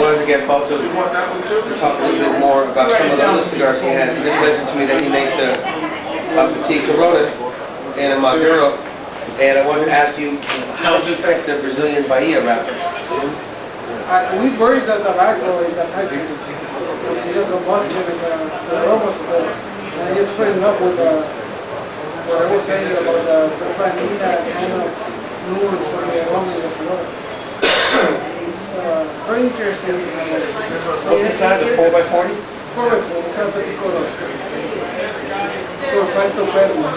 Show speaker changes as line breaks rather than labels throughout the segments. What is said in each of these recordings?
wanted to get Falto to talk a little bit more about some of the other cigars he has. He just mentioned to me that he makes a Petit Corona and a Maduro. And I wanted to ask you, how did you pick the Brazilian Bahia wrapper?
We buried the tobacco in the factory. Because he doesn't bust it with the aromas. And I just put it up with what I was telling you about the vanilla kind of nuance of the aroma in the cigar. It's very interesting.
What's the size? A 4x40?
4x40. It's a Petit Corona. It's called Falto Pesma.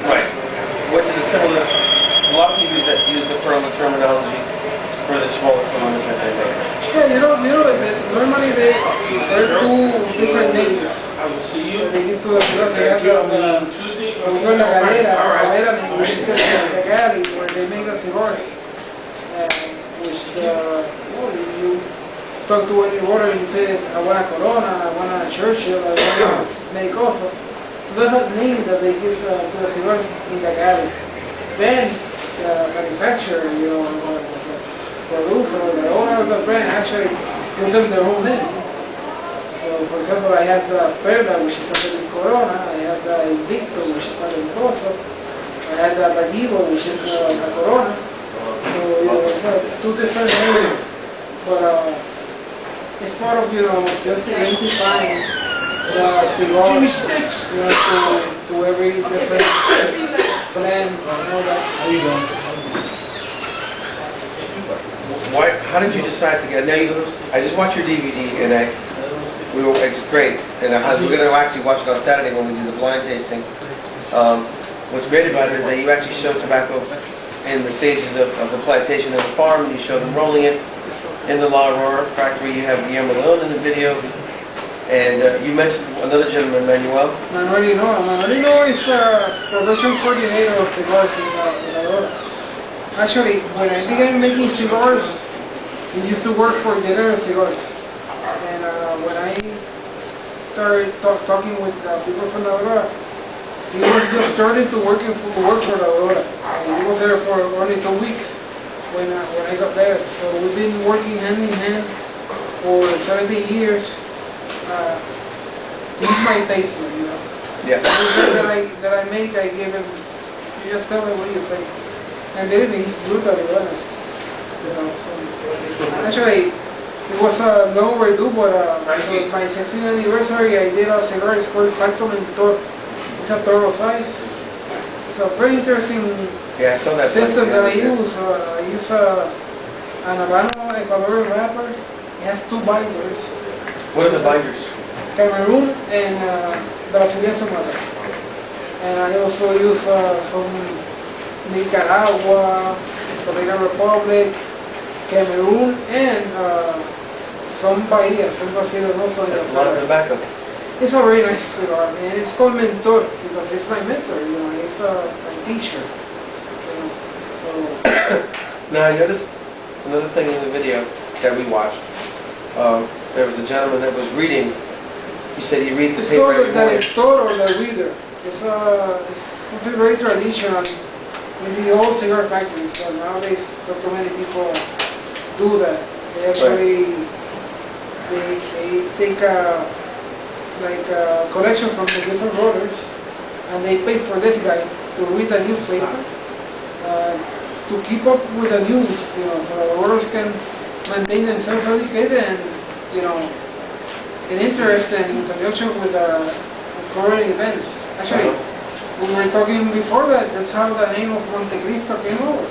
Right. Which is a similar, a lot of people use the terminology for the smaller coronas that they make.
Yeah, normally there are two different names. They used to have the galera, which is the galley where they make the cigars. Which you talk to any water and you say, I want a Corona, I want a Churchill, I want a Mecoso. So that's a name that they give to the cigars in the galley. Then the manufacturer, the producer, the owner of the brand actually gives them their own name. So, for example, I have the Perla, which is a Petit Corona. I have the Invicto, which is a Mecoso. I have the Vallivo, which is a Corona. So, it's two different names, but it's part of, just identifying the cigar, to every different blend and all that.
How you doing? How did you decide to get? Now I just watched your DVD and it's great, and we're going to actually watch it on Saturday when we do the blind tasting. What's great about it is that you actually show tobacco in the stages of the plantation of the farm, and you show them rolling it in the La Aurora factory. You have Guillermo Leon in the video, and you mentioned another gentleman, Manuel.
Manuelino is a production coordinator of cigars in Aurora. Actually, when I began making cigars, he used to work for General Cigars. And when I started talking with people from Aurora, he was just starting to work for Aurora. And he was there for only 2 weeks when I got there. So we've been working hand in hand for 17 years. He's my taster,
Yeah.
Everything that I make, I give him. You just tell me what you think. And believe me, he's brutally honest. Actually, it was long overdue, but my 16th anniversary, I did a cigar. It's called Falto Mentor. It's a Toro size. It's a very interesting system that I use. I use an Habano Ecuadorian wrapper. It has 2 binders.
What are the binders?
Cameroon and Brazilian Sumatra. And I also use some Nicaragua, Dominican Republic, Cameroon, and some Bahia, some Brazilian also.
That's a lot of tobacco.
It's a very nice cigar, and it's called Mentor because it's my mentor, it's my teacher. So.
Now I noticed another thing in the video that we watched. There was a gentleman that was reading. He said he reads the paper every morning.
It's called the lector or the reader. It's something very traditional in the old cigar factories. So nowadays, not too many people do that. They actually they take a collection from the different rollers, and they pay for this guy to read the newspaper, to keep up with the news, so the rollers can maintain themselves educated and, and interested in conjunction with current events. Actually, we were talking before that's how the name of Monte Cristo came over.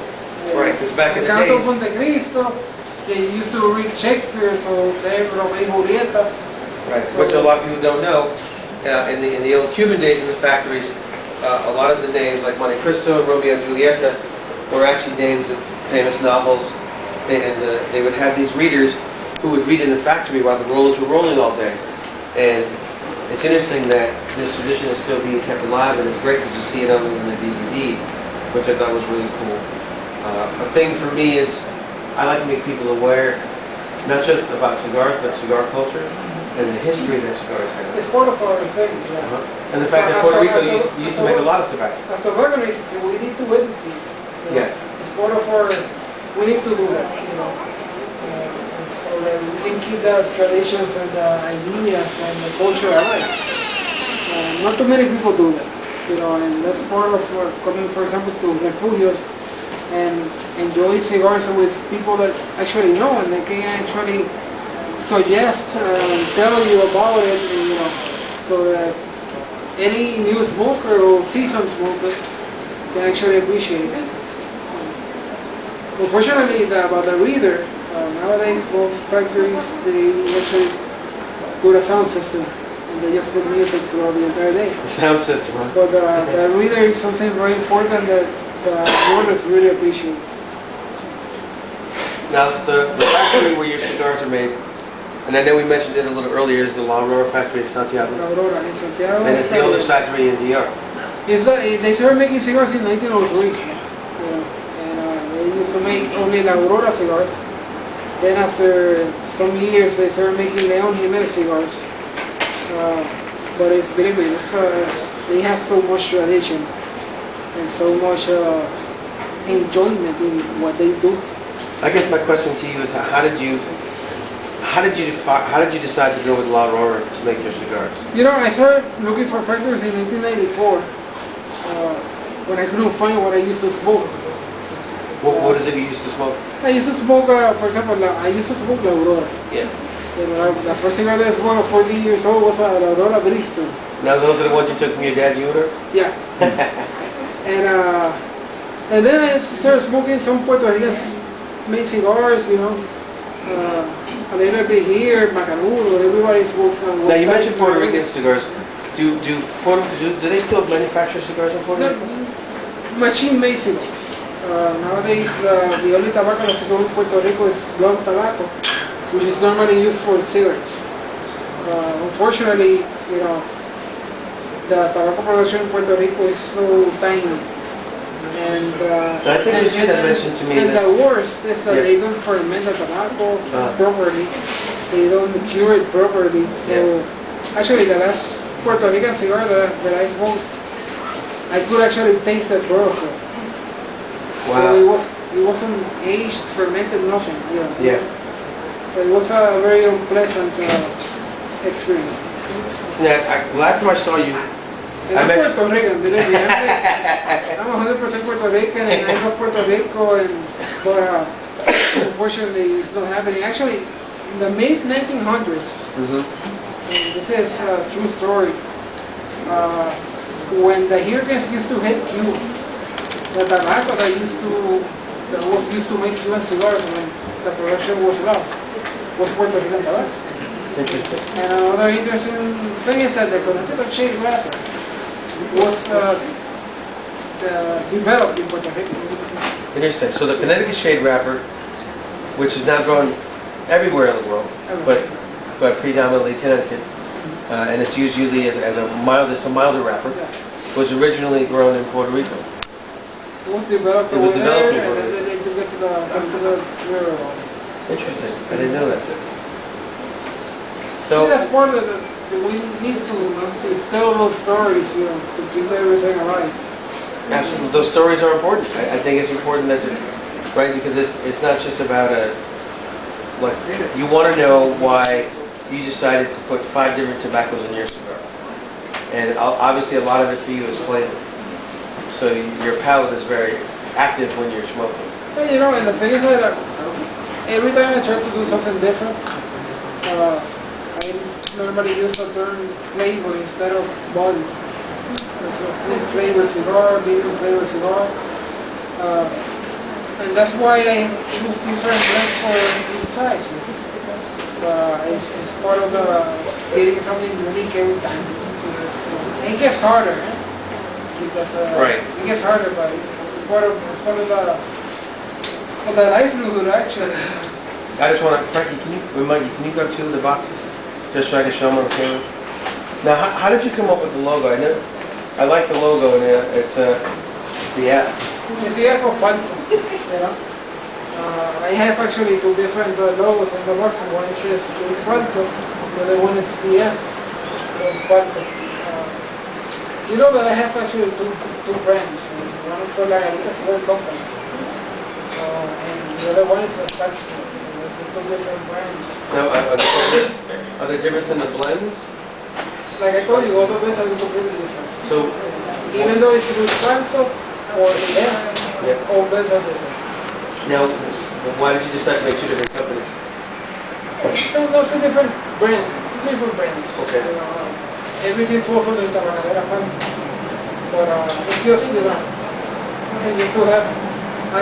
Right, because back in the
Canto
days,
Monte Cristo, they used to read Shakespeare, so they Romeo and Julieta.
right, which a lot of people don't know. In the old Cuban days in the factories, a lot of the names like Monte Cristo and Romeo and Julieta were actually names of famous novels, and they would have these readers who would read in the factory while the rollers were rolling all day. And it's interesting that this tradition is still being kept alive, and it's great to just see it on the DVD, which I thought was really cool. A thing for me is I like to make people aware, not just about cigars, but cigar culture and the history that cigars have.
It's part of our thing,
And the fact that Puerto Rico used to make a lot of tobacco.
As a organization, we need to educate.
Yes.
It's part of our, we need to do that, that we can keep the traditions and the ideas and the culture alive. Not too many people do that, and that's part of coming, for example, to Refugios and enjoy cigars with people that actually know and they can actually suggest and tell you about it, so that any new smoker or seasoned smoker can actually appreciate it. Unfortunately, about the reader, nowadays most factories, they actually put a sound system and they just put music throughout the entire day.
The sound system, huh?
But the reader is something very important that the smokers really appreciate.
Now, the factory where your cigars are made, and I know we mentioned it a little earlier, is the La Aurora factory in Santiago.
La Aurora in Santiago.
And it's the oldest factory in DR.
They started making cigars in 1903. They used to make only La Aurora cigars. Then after some years they started making Leon Jimenez cigars. But believe me, they have so much tradition and so much enjoyment in what they do.
I guess my question to you is how did you decide to go with La Aurora to make your cigars?
I started looking for factories in 1994 when I couldn't find what I used to smoke.
What is it you used to smoke?
I used to smoke, for example, I used to smoke La Aurora.
Yeah.
The first cigar that I smoked at 40 years old was a La Aurora Brixton.
Now those are the ones you took from your dad's humidor?
Yeah. And then I started smoking some Puerto Ricans made cigars, a little bit here, Macanudo, everybody smokes some.
Now you mentioned Puerto Rican cigars. Do they still manufacture cigars in Puerto Rico?
Machine-made cigars. Nowadays, the only tobacco that's grown in Puerto Rico is blonde tobacco, which is normally used for cigarettes. Unfortunately, the tobacco production in Puerto Rico is so tiny. And
I think you should have mentioned to me
and
that.
the worst is that they don't ferment the tobacco properly. They don't cure it properly. So actually, the last Puerto Rican cigar that I smoked, I could actually taste the burro.
Wow.
So it wasn't aged, fermented, nothing.
Yeah.
So it was a very unpleasant experience.
Yeah. Last time I saw you,
And I'm Puerto Rican, believe me. I'm 100% Puerto Rican, and I love Puerto Rico, but unfortunately, it's not happening. Actually, in the mid-1900s, and this is a true story, when the hurricanes used to hit Cuba, the tobacco that was used to make Cuban cigars when the production was lost was Puerto Rican tobacco.
Interesting.
And another interesting thing is that the Connecticut shade wrapper was developed in Puerto Rico.
Interesting. So the Connecticut shade wrapper, which is now grown everywhere in the world, but predominantly Connecticut, and it's used usually as a milder wrapper, was originally grown in Puerto Rico.
It was developed
It was
over
developed
there,
in Puerto
and then they took it to the river.
Interesting. I didn't know that.
So
So
that's part of we need to tell those stories, to keep everything alive.
absolutely, those stories are important. I think it's important that, right, because it's not just about you want to know why you decided to put 5 different tobaccos in your cigar, and obviously a lot of it for you is flavor. So your palate is very active when you're smoking.
And, and the thing is that every time I try to do something different, I normally use the term flavor instead of body. It's a full flavor cigar, medium flavor cigar. And that's why I choose different blends for each size. It's part of getting something unique every time. It gets harder, because it gets harder, but it's part of the livelihood actually.
I just want to, Frankie, can you go to the boxes? Just so I can show them on the camera. Now, how did you come up with the logo? I like the logo, and it's the F.
It's the F of Falto, I have actually 2 different logos in the box. One is Falto, the other one is the F of Falto. You know that I have actually two brands. One is called La Garita Cigar Company, and the other one is a taxi. So the different brands.
Now, are there difference in the blends?
Like I told you, all the blends are completely different.
So,
Even though it's with Falto or EF,
yeah.
all blends are different.
Now, why did you decide to make two different companies?
No, two different brands. Two different brands.
Okay.
You know, everything falls under the Banadera family. But it's just, you know, you still have a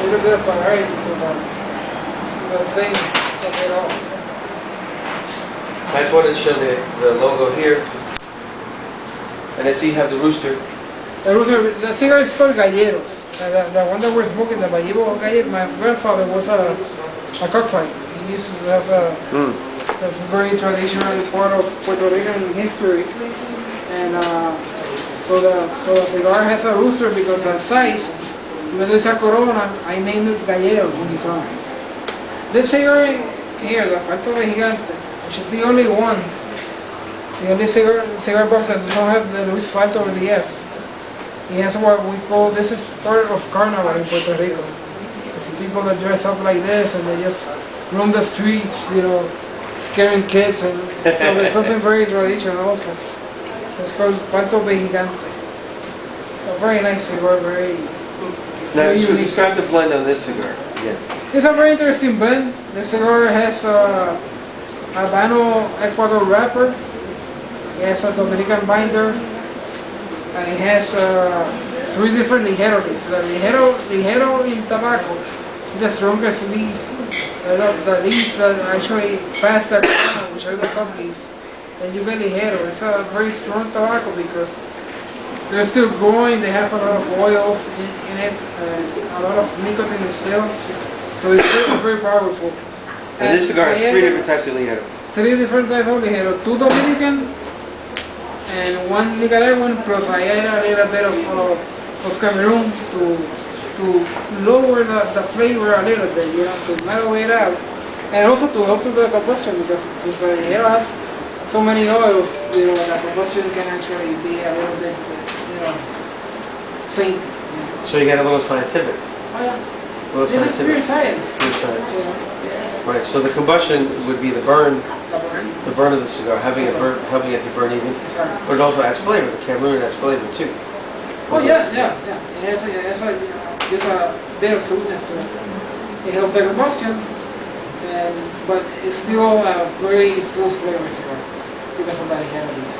little bit of variety to the thing of it all.
I just wanted to show the logo here. And I see you have the rooster.
The cigar is called Galleros. The one that we're smoking, the Vallejo Gallero, my grandfather was a cockfight. He used to have that's a very traditional part of Puerto Rican history. And so the cigar has a rooster because the size, when there's a Corona, I named it Gallero in his honor. This cigar here, the Falto Gigante, which is the only one, the only cigar box that doesn't have the Luis Falto or the F. He has what we call, this is part of Carnival in Puerto Rico. It's people that dress up like this and they just roam the streets, you know, scaring kids, and so there's something very traditional also. It's called Falto Gigante. A very nice cigar, very unique.
Describe the blend on this cigar again.
It's a very interesting blend. The cigar has a Habano Ecuador wrapper. It has a Dominican binder. And it has 3 different ligeros. The ligero in tobacco is the strongest leaves. The leaves that actually pass the corona, which are the top leaves. And you get ligero. It's a very strong tobacco because they're still growing. They have a lot of oils in it, a lot of nicotine still. So it's very powerful.
And this cigar has 3 different types of ligero.
3 different types of ligero. 2 Dominican and 1 Nicaraguan, plus I add a little bit of Cameroon to lower the flavor a little bit, you know, to mellow it out. And also to help with the combustion, because since the ligero has so many oils, you know, the combustion can actually be a little bit, you know, faint.
So you got a little scientific.
Oh yeah.
This
is pure science.
Pure science.
You know.
Right, so the combustion would be the burn
The burn.
of the cigar, helping it to burn even.
Sorry.
But it also adds flavor. The Cameroon adds flavor too.
Oh yeah. It has just a bit of sweetness to it. It helps the combustion, but it's still a very full flavor cigar because of that calories.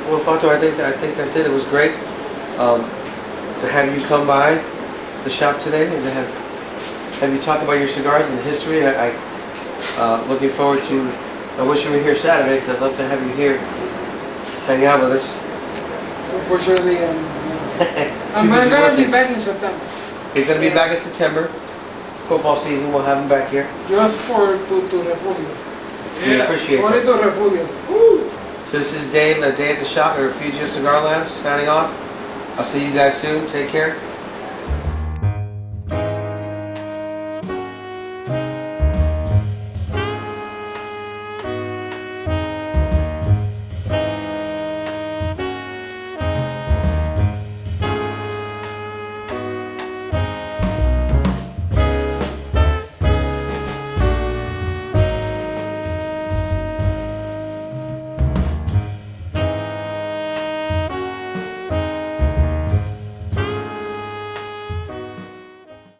Well, Falto, I think that's it. It was great to have you come by the shop today and to have you talk about your cigars and history. I looking forward to. I wish you were here Saturday because I'd love to have you here, hang out with us.
Unfortunately, I'm gonna be back in September.
He's gonna be back in September. Football season, we'll have him back here.
Just to Refugio.
We appreciate
Only
it.
to Refugio. Woo!
So this is Dave, a day at the shop at Refugio Cigar Lounge, signing off. I'll see you guys soon. Take care.